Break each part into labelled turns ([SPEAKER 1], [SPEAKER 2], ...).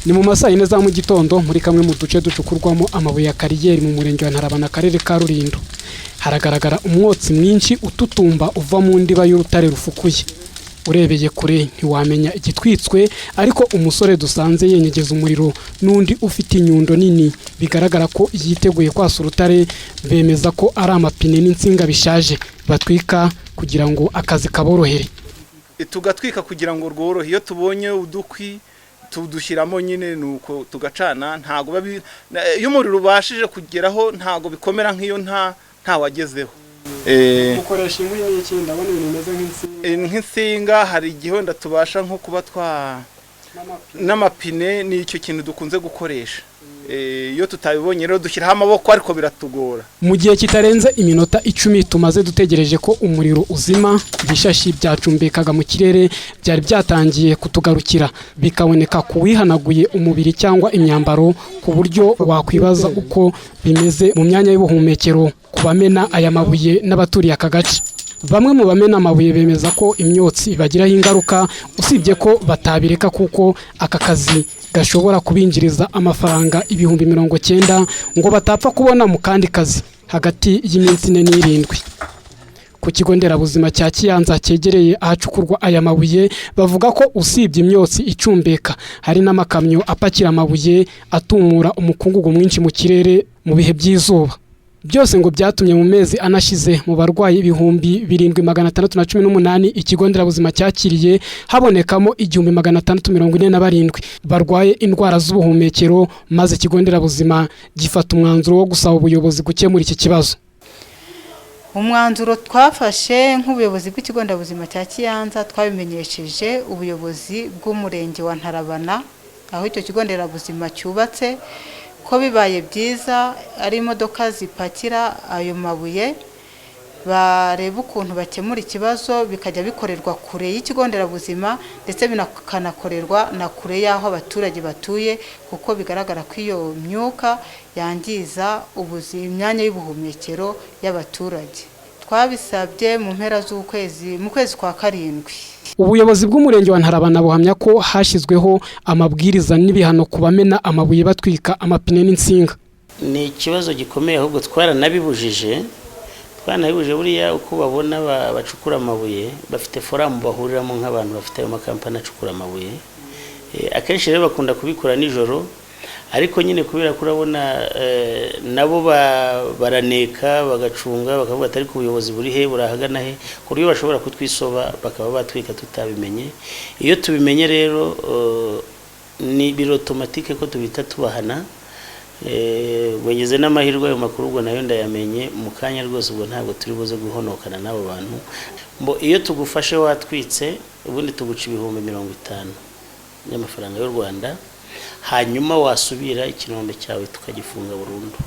[SPEAKER 1] Ni mu masaha 4 za mu gitondo muri kamwe mu duce ducukurwamo amabuye ya kariyeri mu murenge wa Ntarabana akarere ka Rulindo. Haragaragara umwotsi mwinshi ututumba uva mu ndiba y'urutare rufukuye. Urebeye kure ntiwamenya igitwitswe, ariko umusore dusanze yenyegeza umuriro n'undi ufite inyundo nini bigaragara ko yiteguye kwasa urutare. Bemeza ko ari amapine n'insinga bishaje batwika kugira ngo akazi kaborohere.
[SPEAKER 2] Tugatwika kugira ngo rworohe. Iyo tubonye udukwi tudushyiramo nyine nuko tugacana, ntago iyo umuriro ubashije kugeraho ntago bikomera nk'iyo nta wagezeho.
[SPEAKER 1] Ukoresha inkwi n'iki? Ndabona ibintu bimeze
[SPEAKER 2] nk'insinga. Hari igihe ndatubasha nko kuba n'amapine ni icyo kintu dukunze gukoresha. Iyo tutabibonye rero dushyiraho amaboko, ariko biratugora.
[SPEAKER 1] Mu gihe kitarenze iminota 10 tumaze dutegereje ko umuriro uzima, ibishashi byacumbikaga mu kirere byari byatangiye kutugarukira, bikaboneka kuwihanaguye umubiri cyangwa imyambaro, ku buryo wakwibaza uko bimeze mu myanya y'ubuhumekero kubamena aya mabuye n'abaturiye aka gace. Bamwe mu bamena amabuye bemeza ko imyotsi ibagiraho ingaruka, usibye ko batabireka kuko aka kazi gashobora kubinjiriza amafaranga 90,000 ngo batapfa kubona mu kandi kazi hagati y'iminsi 4 n'7. Ku kigo nderabuzima cya Kiyanza cyegereye ahacukurwa aya mabuye bavuga ko usibye imyotsi icumbeka, hari n'amakamyo apakira amabuye atumura umukungugu mwinshi mu kirere mu bihe by'izuba. Byose ngo byatumye mu mezi anashize mu barwayi 7618 ikigo nderabuzima cyakiriye habonekamo 1647 barwaye indwara z'ubuhumekero, maze ikigo nderabuzima gifata umwanzuro wo gusaba ubuyobozi gukemura iki kibazo.
[SPEAKER 3] Umwanzuro twafashe nk'ubuyobozi bw'ikigo nderabuzima cya Kiyanza, twabimenyesheje ubuyobozi bw'umurenge wa Ntarabana aho icyo kigo nderabuzima cyubatse, ko bibaye byiza ari imodoka zipakira ayo mabuye bareba ukuntu bakemura ikibazo, bikajya bikorerwa kure y'ikigo nderabuzima ndetse binakanakorerwa na kure y'aho abaturage batuye, kuko bigaragara ko iyo myuka yangiza imyanya y'ubuhumekero y'abaturage. Twabisabye mu mpera z'ukwezi mu kwezi kwa 7.
[SPEAKER 1] Ubuyobozi bw'umurenge wa Ntarabana buhamya ko hashyizweho amabwiriza n'ibihano kubamena amabuye batwika amapine n'insinga.
[SPEAKER 4] Ni ikibazo gikomeye, ahubwo twaranabibujije buriya uko babona bacukura amabuye bafite foramu bahuriramo nk'abantu bafite ayo makampani acukura amabuye. Akenshi rero bakunda kubikora nijoro, ariko nyine kubera ko urabona nabo baraneka bagacunga bakavuga atari ku buyobozi buri he burahagana he, ku buryo bashobora kutwisoba bakaba batwika tutabimenye. Iyo tubimenye rero ni biro automatique ko tubita tubahana. Wengeze n'amahirwe ayo makuru ubwo nayo ndayamenye mu kanya rwose, ubwo ntabwo turi buze guhonokana n'abo bantu. Iyo tugufashe watwitse ubundi tuguca 50,000 y'amafaranga y'u Rwanda, hanyuma wasubira ikinombe cyawe tukagifunga burundu.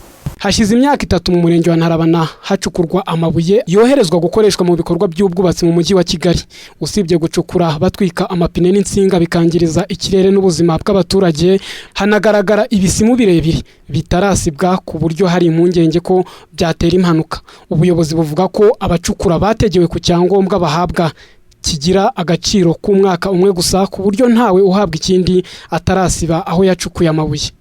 [SPEAKER 1] Hashize imyaka 3 mu murenge wa Ntarabana hacukurwa amabuye yoherezwa gukoreshwa mu bikorwa by'ubwubatsi mu mujyi wa Kigali. Usibye gucukura batwika amapine n'insinga bikangiriza ikirere n'ubuzima bw'abaturage, hanagaragara ibisimu birebire bitarasibwa ku buryo hari impungenge ko byatera impanuka. Ubuyobozi buvuga ko abacukura bategewe ku cyangombwa bahabwa kigira agaciro k'umwaka umwe gusa, ku buryo ntawe uhabwa ikindi atarasiba aho yacukuye amabuye.